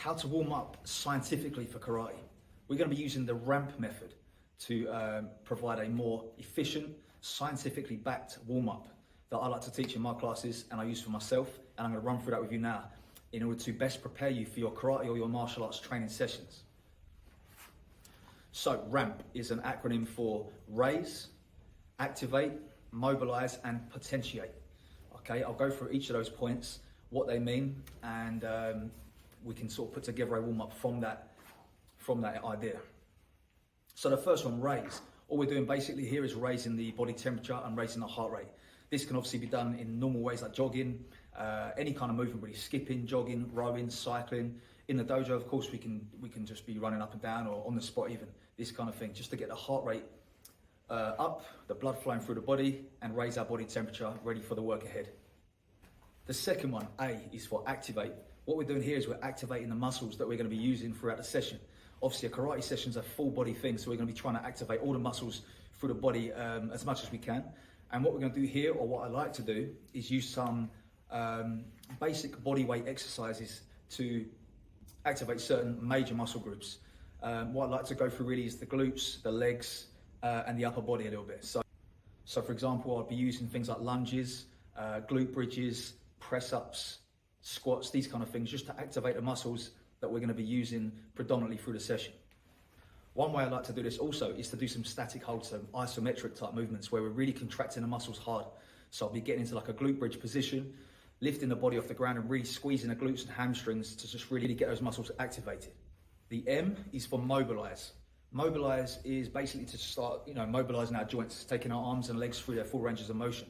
how to warm up scientifically for karate. We're going to be using the ramp method to provide a more efficient, scientifically backed warm-up that I like to teach in my classes and I use for myself, and I'm going to run through that with you now in order to best prepare you for your karate or your martial arts training sessions. So RAMP is an acronym for raise, activate, mobilize and potentiate. Okay, I'll go through each of those points, what they mean, and we can sort of put together a warm-up from that idea. So the first one, raise. All we're doing basically here is raising the body temperature and raising the heart rate. This can obviously be done in normal ways like jogging, any kind of movement really, skipping, jogging, rowing, cycling. In the dojo, of course, we can just be running up and down or on the spot even, this kind of thing, just to get the heart rate up, the blood flowing through the body and raise our body temperature ready for the work ahead. The second one, A, is for activate. What we're doing here is we're activating the muscles that we're going to be using throughout the session. Obviously a karate session is a full body thing, so we're going to be trying to activate all the muscles through the body as much as we can. And what we're going to do here, or what I like to do, is use some basic body weight exercises to activate certain major muscle groups. What I like to go through really is the glutes, the legs, and the upper body a little bit. So for example, I'll be using things like lunges, glute bridges, press-ups, squats, these kind of things, just to activate the muscles that we're going to be using predominantly through the session. One way I like to do this also is to do some static holds, some isometric type movements where we're really contracting the muscles hard. So I'll be getting into like a glute bridge position, lifting the body off the ground and really squeezing the glutes and hamstrings to just really get those muscles activated. The M is for mobilize. Mobilize is basically to start, mobilizing our joints, taking our arms and legs through their full ranges of motion.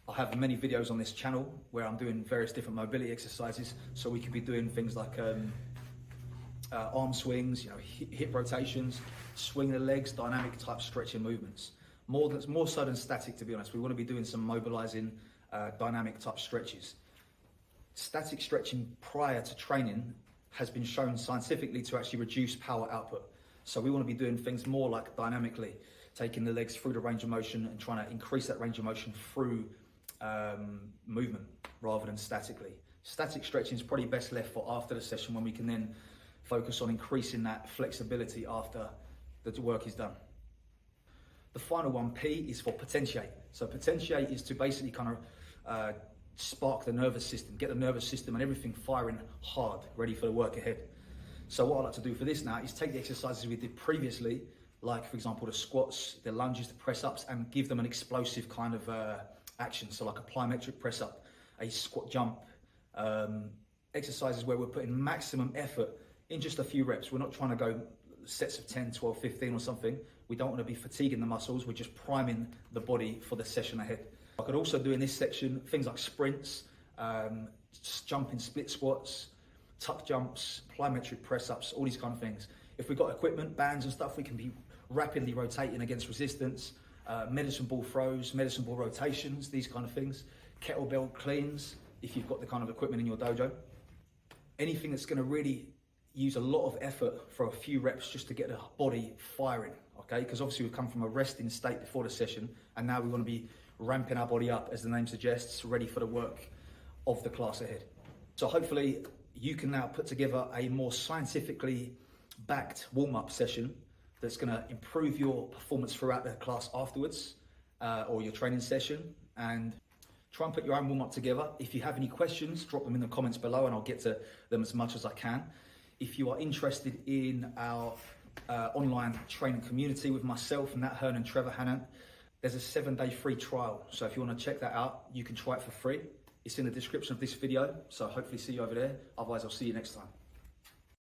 I have many videos on this channel where I'm doing various different mobility exercises. So we could be doing things like arm swings, hip rotations, swing the legs, dynamic type stretching movements. More so than static, to be honest. We want to be doing some mobilizing dynamic type stretches. Static stretching prior to training has been shown scientifically to actually reduce power output. So we want to be doing things more like dynamically, taking the legs through the range of motion and trying to increase that range of motion through movement rather than statically. Static stretching is probably best left for after the session when we can then focus on increasing that flexibility after the work is done. The final one, P, is for potentiate. So potentiate is to basically kind of spark the nervous system, get the nervous system and everything firing hard, ready for the work ahead. So what I like to do for this now is take the exercises we did previously, like for example the squats, the lunges, the press-ups, and give them an explosive kind of action. So like a plyometric press-up, a squat jump, exercises where we're putting maximum effort in just a few reps. We're not trying to go sets of 10, 12, 15 or something. We don't want to be fatiguing the muscles. We're just priming the body for the session ahead. I could also do in this section things like sprints, jumping split squats, tuck jumps, plyometric press-ups, all these kind of things. If we've got equipment, bands and stuff, we can be rapidly rotating against resistance, medicine ball throws, medicine ball rotations, these kind of things, kettlebell cleans, if you've got the kind of equipment in your dojo. Anything that's going to really use a lot of effort for a few reps just to get the body firing, okay? Because obviously we've come from a resting state before the session and now we want to be ramping our body up, as the name suggests, ready for the work of the class ahead. So hopefully you can now put together a more scientifically backed warm-up session that's going to improve your performance throughout the class afterwards or your training session, and try and put your own warm-up together. If you have any questions, drop them in the comments below and I'll get to them as much as I can. If you are interested in our online training community with myself, Nat Hearn and Trevor Hannan, there's a 7-day free trial. So if you want to check that out, you can try it for free. It's in the description of this video. So hopefully see you over there. Otherwise, I'll see you next time.